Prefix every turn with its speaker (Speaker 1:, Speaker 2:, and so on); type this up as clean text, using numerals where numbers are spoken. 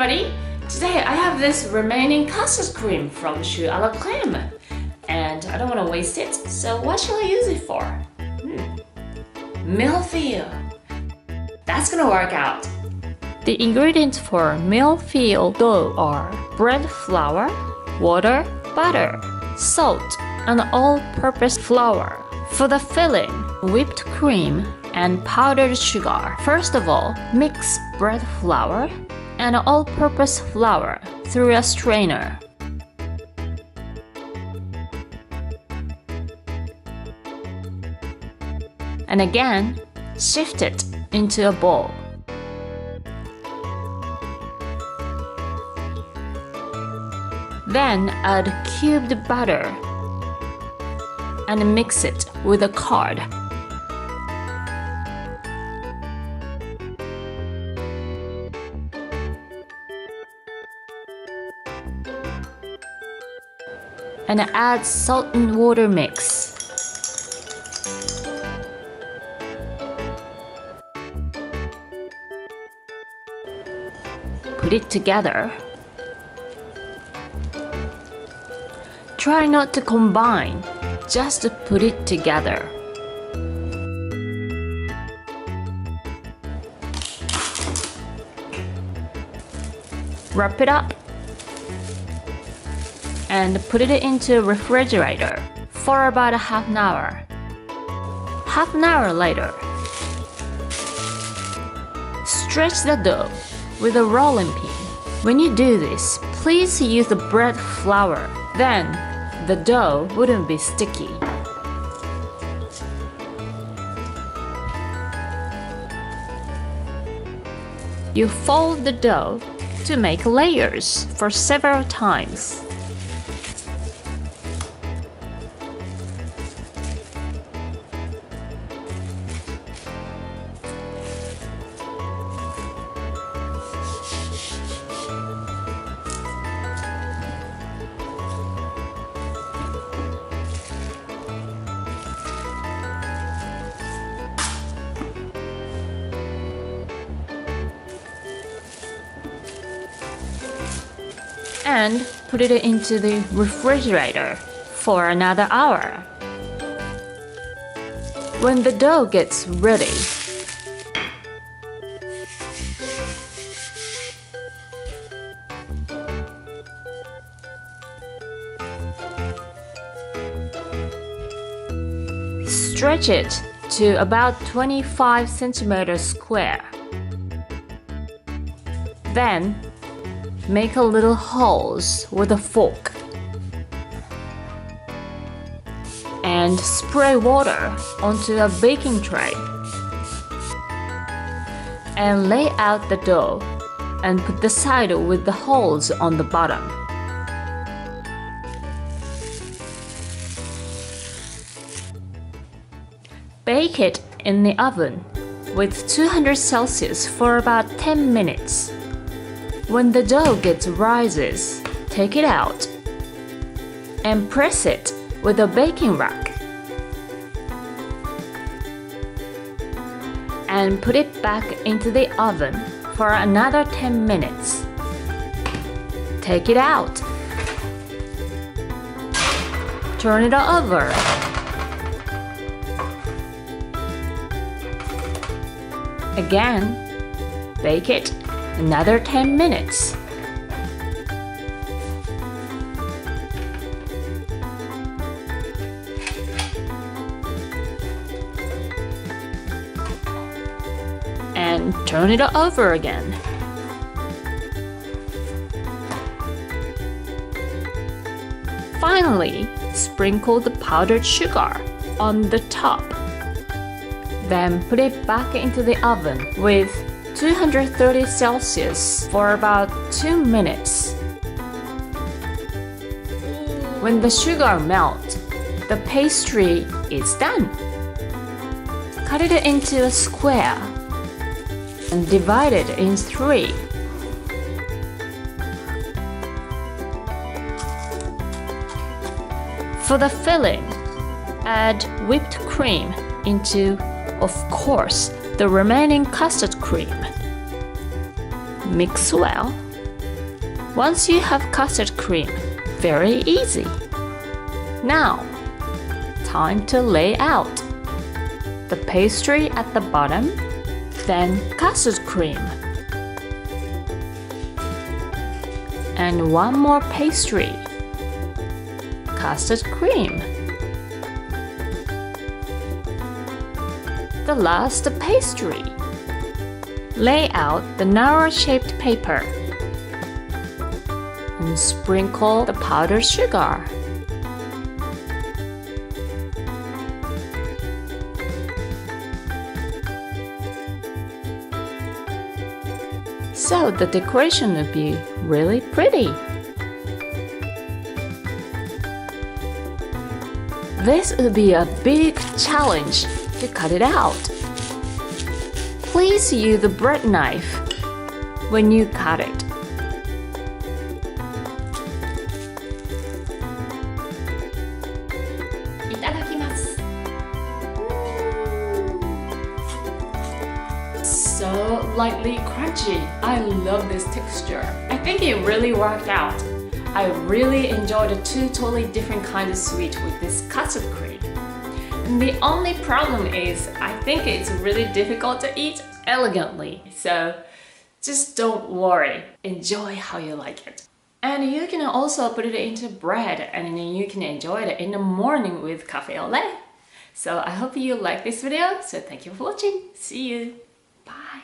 Speaker 1: everybody! Today I have this remaining custard cream from Choux à la Crème. And I don't want to waste it, so what shall I use it for? Millefeuille. That's gonna work out.
Speaker 2: The ingredients for millefeuille dough are bread flour, water, butter, salt, and all-purpose flour. For the filling, whipped cream and powdered sugar. First of all, mix bread flour and all-purpose flour through a strainer. And again, shift it into a bowl. Then add cubed butter and mix it with a card. And add salt and water mix. Put it together. Try not to combine, just put it together. Wrap it up and put it into a refrigerator for about a half an hour. Half an hour later, stretch the dough with a rolling pin. When you do this, please use the bread flour. Then the dough wouldn't be sticky. You fold the dough to make layers for several times. And put it into the refrigerator for another hour. When the dough gets ready, stretch it to about 25 centimeters square. Then make a little holes with a fork and spray water onto a baking tray and lay out the dough and put the side with the holes on the bottom. Bake it in the oven with 200 Celsius for about 10 minutes. When the dough rises, take it out and press it with a baking rack and put it back into the oven for another 10 minutes. Take it out. Turn it over. Again, bake it another 10 minutes. And turn it over again. Finally, sprinkle the powdered sugar on the top. Then put it back into the oven with 230 Celsius for about 2 minutes. When the sugar melts, the pastry is done. Cut it into a square and divide it in 3. For the filling, add whipped cream into, of course, the remaining custard cream. Mix well Once you have custard cream, very easy. Now, time to lay out. The pastry at the bottom, then custard cream. And one more pastry. Custard cream. The last pastry. Lay out the narrow-shaped paper and sprinkle the powdered sugar. So the decoration will be really pretty. This will be a big challenge to cut it out. Please use the bread knife when you cut it.
Speaker 1: So lightly crunchy. I love this texture. I think it really worked out. I really enjoyed the two totally different kinds of sweet with this custard cream. And the only problem is I think it's really difficult to eat elegantly. So just don't worry. Enjoy how you like it. And you can also put it into bread and then you can enjoy it in the morning with cafe au lait. So I hope you like this video. So thank you for watching. See you. Bye.